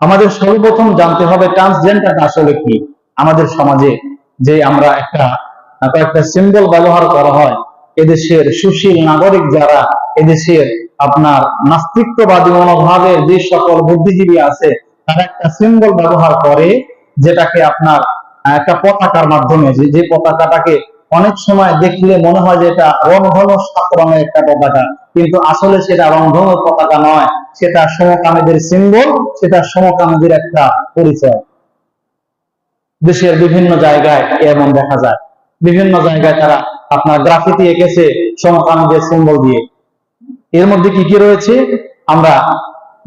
আমাদের সর্বপ্রথম জানতে হবে ট্রান্সজেন্ডারটা আসলে কি। আমাদের সমাজে যে আমরা কয়েকটা সিম্বল ব্যবহার করা হয়, এদেশের সুশীল নাগরিক যারা, এদেশের আপনার নাস্তিত্ববাদী মনোভাবের যে সকল বুদ্ধিজীবী আছে, তারা একটা সিম্বল ব্যবহার করে, যেটাকে আপনার একটা পতাকার মাধ্যমে, যে পতাকাটাকে অনেক সময় দেখলে মনে হয় যে এটা রংধনু 7 রঙের একটা পতাকা, কিন্তু আসলে সেটা রংধনু পতাকা নয়, সেটা সমকামীদের সিম্বল, সেটা সমকামীদের একটা পরিচয়। দেশের বিভিন্ন জায়গায় এমন দেখা যায়, বিভিন্ন জায়গায় তারা আপনার গ্রাফিতি এঁকেছে সমকামীদের সিম্বল দিয়ে। এর মধ্যে কি কি রয়েছে, আমরা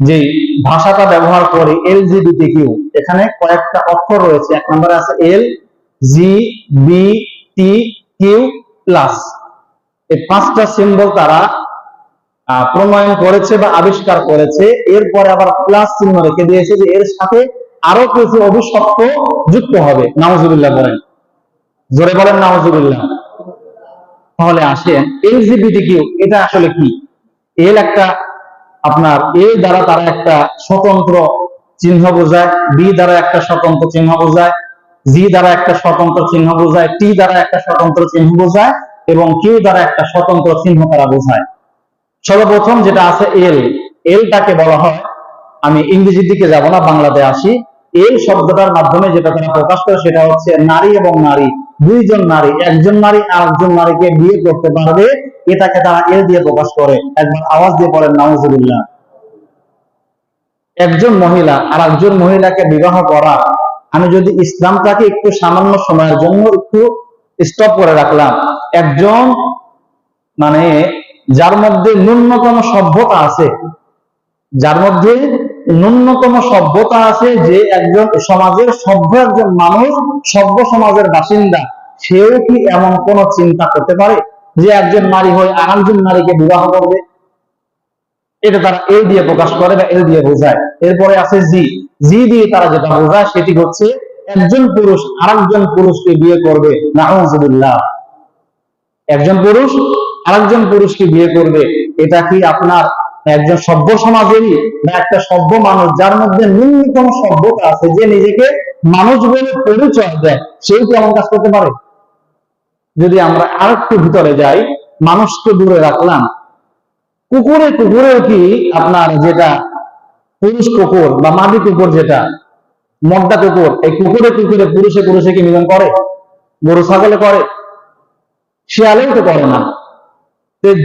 যে ভাষাটা ব্যবহার করি LGBTQ, এখানে কয়েকটা অক্ষর রয়েছে। এক নম্বরে আছে LGBTQ+। এই 5টা সিম্বল তারা প্রণয়ন করেছে বা আবিষ্কার করেছে। এরপরে আবার প্লাস চিহ্ন রেখে দিয়েছে যে এর সাথে আরো কিছু অভিশপ্ত যুক্ত হবে। নাউজুবিল্লাহ বলেন, জোরে বলেন নাউজুবিল্লাহ। তাহলে আসেন, LGBTQ এটা আসলে কি? এল একটা আপনার দ্বারা তারা একটা স্বতন্ত্র চিহ্ন বোঝায়, বি দ্বারা একটা স্বতন্ত্র চিহ্ন বোঝায়, জি দ্বারা একটা স্বতন্ত্র চিহ্ন বোঝায়, টি দ্বারা একটা স্বতন্ত্র চিহ্ন বোঝায়, এবং কিউ দ্বারা একটা স্বতন্ত্র চিহ্ন তারা বোঝায়। সর্বপ্রথম যেটা আছে এলটাকে বলা হয়, আমি ইংরেজির দিকে যাব না, বাংলাতে আসি। এল শব্দটার মাধ্যমে যেটা তারা প্রকাশ করে সেটা হচ্ছে নারী এবং নারী, দুইজন নারী, একজন নারী আরেকজন নারীকে বিয়ে করতে পারবে, এটাকে তারা এল দিয়ে প্রকাশ করে। একবার আওয়াজ দিয়ে পড়েন নাউজুবিল্লাহ। একজন মহিলা আর একজন মহিলাকে বিবাহ করা, আমি যদি ইসলামটাকে একটু সামান্য সময়ের জন্য একটু স্টপ করে রাখলাম, একজন মানে যার মধ্যে ন্যূনতম সভ্যতা আছে, যার মধ্যে ন্যূনতম সভ্যতা আছে, যে একজন সমাজের সভ্য একজন মানুষ, সভ্য সমাজের বাসিন্দা, সেও কি এমন কোন চিন্তা করতে পারে যে একজন নারী হয়ে আরেকজন নারীকে বিবাহ করবে? এটা তারা এল দিয়ে প্রকাশ করে বা এল দিয়ে বোঝায়। এরপরে আছে জি দিয়ে তারা যেটা বোঝায় সেটি হচ্ছে একজন পুরুষ আরেকজন পুরুষকে বিয়ে করবে। নাউজুবিল্লাহ। একজন পুরুষ আরেকজন পুরুষকে বিয়ে করবে, এটা কি আপনার একজন সভ্য সমাজেরই, না একটা সভ্য মানুষ যার মধ্যে ন্যূনতম সভ্যতা আছে, যে নিজেকে মানুষ বলে পরিচয় দেয়, সেও কি এমন কাজ করতে পারে? যদি আমরা আরেকটু ভিতরে যাই, মানুষকে দূরে রাখলাম, কুকুরেও কি আপনার যেটা পুরুষ কুকুর বা মাদি কুকুর, যেটা মদ্দা কুকুর, এই কুকুরে পুরুষে কি মিলন করে? গরু ছাগলে করে? শিয়ালেও তো করে না।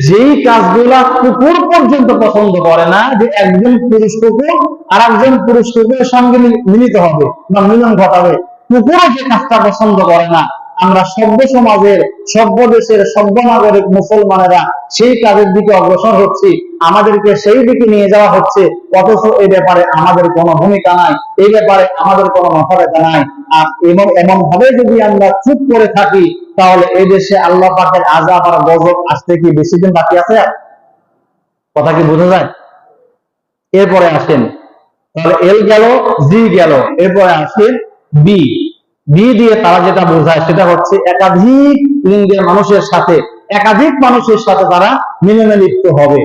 যেই কাজগুলা কুকুর পর্যন্ত পছন্দ করে না, যে একজন পুরুষ কুকুর আর একজন পুরুষ কুকুরের সঙ্গে মিলিত হবে বা মিলন ঘটাবে, কুকুরও যে কাজটা পছন্দ করে না, আমরা সভ্য সমাজের, সভ্য দেশের, সভ্য নাগরিক মুসলমানেরা সেই কাজের দিকে অগ্রসর হচ্ছি, আমাদেরকে সেই দিকে নিয়ে যাওয়া হচ্ছে, অথচ এই ব্যাপারে আমাদের কোনো ভূমিকা নাই, এই ব্যাপারে আমাদের কোনো মাথা ব্যথা নাই। আর এমন ভাবে যদি আমরা চুপ করে থাকি, তাহলে এই দেশে আল্লাহ পাকের আযাব আর গজব আসতে কি বেশি দিন বাকি আছে? কথা কি বোঝা যায়? এরপরে আসেন, তাহলে এল গেল, জি গেল, এরপরে আসেন বি দিয়ে তারা যেটা বোঝায় সেটা হচ্ছে একাধিক লিঙ্গের মানুষের সাথে, একাধিক মানুষের সাথে তারা মিলনে লিপ্ত হবে,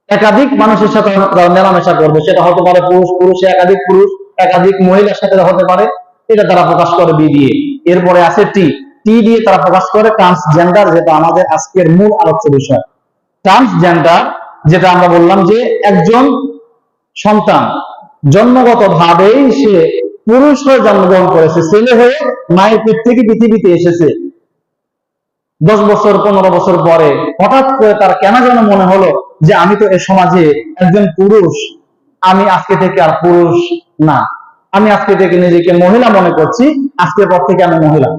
একাধিক মানুষের সাথে মেলামেশা করবে। সেটা হতে পারে পুরুষে একাধিক পুরুষ, একাধিক মহিলার সাথে হতে পারে, এটা তারা প্রকাশ করে বি দিয়ে। এরপরে আছে টি দিয়ে তারা প্রকাশ করে ট্রান্সজেন্ডার, যেটা আমাদের আজকের মূল আলোচ্য বিষয়। ট্রান্সজেন্ডার যেটা আমরা বললাম যে একজন সন্তান জন্মগত ভাবেই সে পুরুষ হয়ে জন্মগ্রহণ করেছে, ছেলে হয়ে মায়ের পেট থেকে পৃথিবীতে এসেছে। 10 বছর 15 বছর পরে হঠাৎ করে তার কেন যেন মনে হলো যে আমি তো এ সমাজে একজন পুরুষ, আমি আজকে থেকে আর পুরুষ না, আমি আজকে থেকে নিজেকে মহিলা মনে করছি, আজকের পর থেকে আমি মহিলা,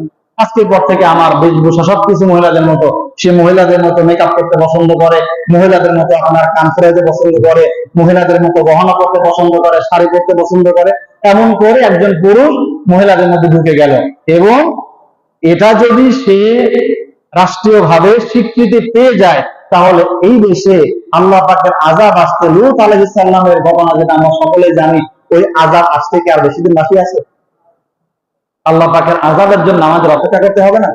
আজকের পর থেকে আমার বেশভূষা সবকিছু মহিলাদের মতো, সে মহিলাদের মতো মেকআপ করতে পছন্দ করে, মহিলাদের মতো আপনার কান ফেরাইতে পছন্দ করে, মহিলাদের মতো গহনা পরতে পছন্দ করে, শাড়ি পরতে পছন্দ করে, এমন করে একজন পুরুষ মহিলাদের মধ্যে ঢুকে গেল। এবং এটা যদি সে রাষ্ট্রীয়ভাবে স্বীকৃতি পেয়ে যায়, তাহলে এই দেশে আল্লাহ পাকের আযাব আসতে, লূত আলাইহিস সালামের ঘটনা যেটা আমরা সকলে জানি, ওই আযাব আসতে কি আর বেশি দিন বাকি আছে? আল্লাহ পাকের আযাবের জন্য আমাদের অপেক্ষা করতে হবে না?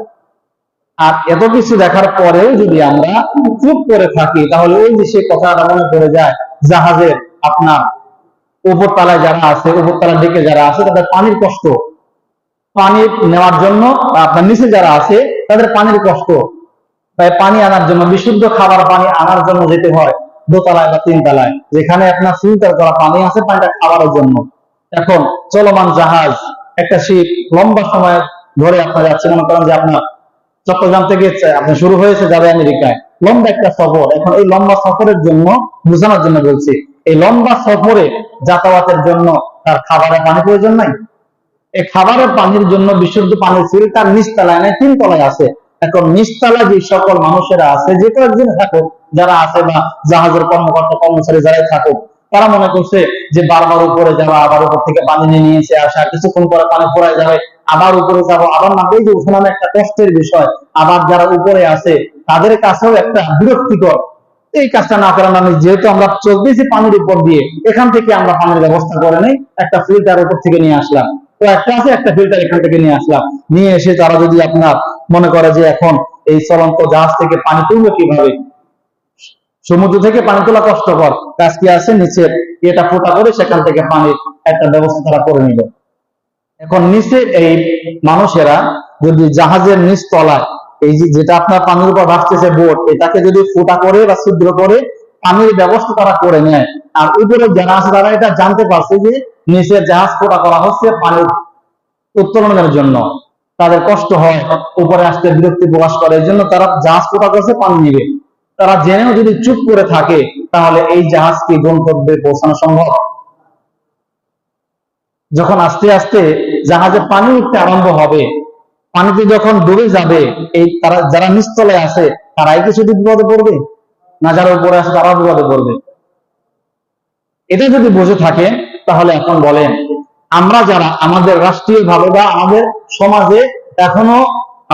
আর এত কিছু দেখার পরেও যদি আমরা চুপ করে থাকি, তাহলে ওই যে সে কথাটা মনে পড়ে যায় জাহাজের আপনার উপর তলায় যারা আছে, উপর তলার দিকে যারা আছে তাদের পানির কষ্ট, পানি নেওয়ার জন্য, আপনার নিচে যারা আছে তাদের পানির কষ্ট, তাই পানি আনার জন্য, বিশুদ্ধ খাবার পানি আনার জন্য যেতে হয় দোতলায় বা তিনতলায়, যেখানে আপনার ফিল্টার করা পানি আছে পানিটা খাবারের জন্য। এখন চলমান জাহাজ, একটা শিপ লম্বা সময় ধরে আপনার যাচ্ছে, মনে করেন যে আপনার চট্টগ্রাম থেকে আপনার শুরু হয়েছে যাবে আমেরিকায়, লম্বা একটা সফর। এখন এই লম্বা সফরের জন্য, বোঝানোর জন্য বলছি, এই লম্বা সফরে যাতায়াতের জন্য তার খাবারের পানি প্রয়োজন নাই? এই খাবারের পানির জন্য বিশুদ্ধ পানির ফিল্টার নিচতলায় নাই, তিনতলায় আছে। এখন নিচতলায় যে সকল মানুষেরা আছে, যে কয়েকজন থাকুক যারা আছে, বা জাহাজের কর্মকর্তা কর্মচারী যারাই থাকুক, তারা মনে করছে যে বারবার উপরে যাওয়া, আবার উপর থেকে পানি নিয়ে এসে আসা, কিছুক্ষণ পরে পানি পড়ায় যাবে, আবার উপরে যাবো, আবার নামবে, এই যে উঠানো একটা কষ্টের বিষয়। আবার যারা উপরে আছে তাদের কাছেও একটা বিরক্তিকর, এই কাজটা না করেন আমি, যেহেতু আমরা চলতেছি পানির উপর দিয়ে, এখান থেকে আমরা পানির ব্যবস্থা করে নেই, একটা ফিল্টার উপর থেকে নিয়ে আসলাম, তো একটা আছে একটা ফিল্টার এখান থেকে নিয়ে আসলাম, নিয়ে এসে তারা যদি আপনার মনে করে যে এখন এই চলন্ত জাহাজ থেকে পানি তুলবে কিভাবে, সমুদ্র থেকে পানি তোলা কষ্টকর, কাজ কি আছে, নিচে এটা ফোটা করে সেখান থেকে পানির একটা ব্যবস্থা তারা করে নিল। এখন নিচে এই মানুষেরা যদি জাহাজের নিচ তলায়, এই যে যেটা আপনার পানির উপর ভাসতেছে বোট, এটাকে যদি ফুটা করে বা ছিদ্র করে পানির ব্যবস্থা তারা করে নেয়, আর উপরে যারা আছে তারা এটা জানতে পারছে যে নিচে জাহাজ ফোটা করা হচ্ছে পানির উত্তোলনের জন্য, তাদের কষ্ট হয়, উপরে আসতে বিরক্তি প্রকাশ করে, এই জন্য তারা জাহাজ ফোটা করছে পানি নিবে। তারা জেনেও যদি চুপ করে থাকে, তাহলে এই জাহাজ কি গন্তব্যে পৌঁছানো সম্ভব? যখন আস্তে আস্তে জাহাজে পানি উঠতে আরম্ভ হবে, পানিতে যখন ডুবে যাবে, এই তারা যারা নিচতলে আছে তারাই কি শুধু বিপদে পড়বে, না যারা উপরে আছে তারাও বিপদে পড়বে? এটা যদি বুঝে থাকে, তাহলে এখন বলেন, আমরা যারা আমাদের রাষ্ট্রীয় ভাবে বা আমাদের সমাজে এখনো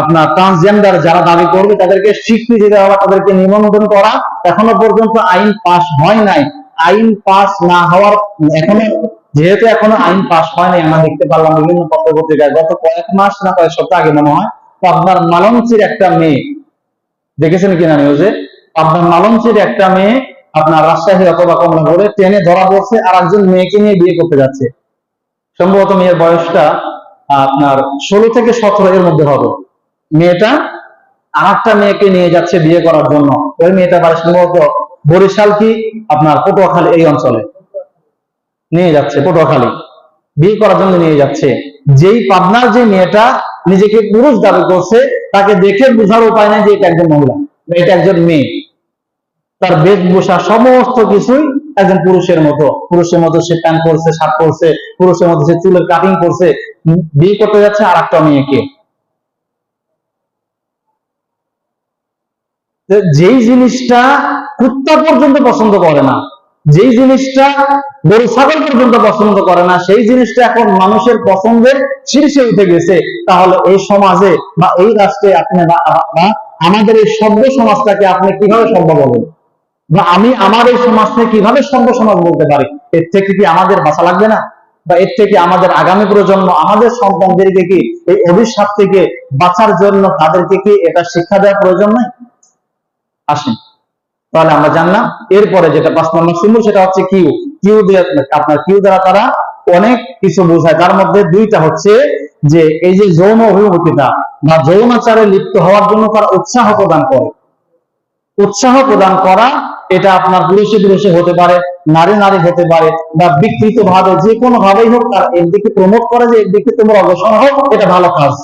আপনার ট্রান্সজেন্ডার যারা দাবি করবে তাদেরকে স্বীকৃতি দেওয়া, তাদেরকে নিবন্ধন করা, এখনো পর্যন্ত আইন পাস হয় নাই। আইন পাস না হওয়ার, এখনো যেহেতু এখনো আইন পাস হয় নাই, আমরা দেখতে পারলাম বিভিন্ন পত্র পত্রিকায় গত কয়েক মাস না কয়েক সপ্তাহ আগে মনে হয়, আপনার মালঞ্চির একটা মেয়ে, দেখেছেন কিনা নিউজে, আপনার মালঞ্চির একটা মেয়ে আপনার রাজশাহী অথবা কমলাপুরে ট্রেনে ধরা পড়ছে আর একজন মেয়েকে নিয়ে বিয়ে করতে যাচ্ছে। সম্ভবত মেয়ের বয়সটা আপনার 16 থেকে 17 এর মধ্যে হবে। মেয়েটা আর একটা মেয়েকে নিয়ে যাচ্ছে বিয়ে করার জন্য। ওই মেয়েটা বাড়ি সম্ভবত বরিশাল কি আপনার পটুয়াখালী এই অঞ্চলে নিয়ে যাচ্ছে, পটুয়াখালী বিয়ে করার জন্য নিয়ে যাচ্ছে। যেই পাবনার যে মেয়েটা নিজেকে পুরুষ দাবি করছে, তাকে দেখে বোঝার উপায় নেই যে এটা একজন মহিলা, এটা একজন মেয়ে। তার বেশভূষা সমস্ত কিছুই একজন পুরুষের মতো, সে প্যান্ট পরছে, শার্ট পরছে, পুরুষের মতো সে চুলের কাটিং করছে, বিয়ে করতে যাচ্ছে আর একটা মেয়েকে। যেই জিনিসটা কুত্তা পর্যন্ত পছন্দ করে না, যেই জিনিসটা গরু ছাগল পর্যন্ত পছন্দ করে না, সেই জিনিসটা এখন মানুষের পছন্দের শীর্ষে উঠে গেছে। তাহলে এই সমাজে বা এই রাষ্ট্রে আপনি বা আমাদের এই সভ্য সমাজটাকে আপনি কিভাবে সম্ভব হবে, বা আমি আমার এই সমাজকে কিভাবে সভ্য সমাজ বলতে পারি? এর থেকে কি আমাদের বাঁচা লাগবে না? বা এর থেকে আমাদের আগামী প্রজন্ম, আমাদের সন্তানদেরকে কি এই অভিশাপ থেকে বাঁচার জন্য তাদেরকে কি এটা শিক্ষা দেওয়ার প্রয়োজন নাই? আসেন তাহলে আমরা জানলাম। এরপরে যেটা 5 নম্বর সিম্বল, সেটা হচ্ছে কিউ। কিউ দিয়ে আপনার কিউ দ্বারা তারা অনেক কিছু বোঝায়, তার মধ্যে দুইটা হচ্ছে যে এই যে যৌন অভিমুখিতা বা যৌনাচারে লিপ্ত হওয়ার জন্য তারা উৎসাহ প্রদান করে। উৎসাহ প্রদান করা, এটা আপনার পুরুষে পুরুষে হতে পারে, নারী নারী হতে পারে, বা বিকৃত ভাবে যে কোনো ভাবেই হোক, তার এর দিকে প্রমোট করে যে এর দিকে তোমার অগ্রসর হোক, এটা ভালো কাজ।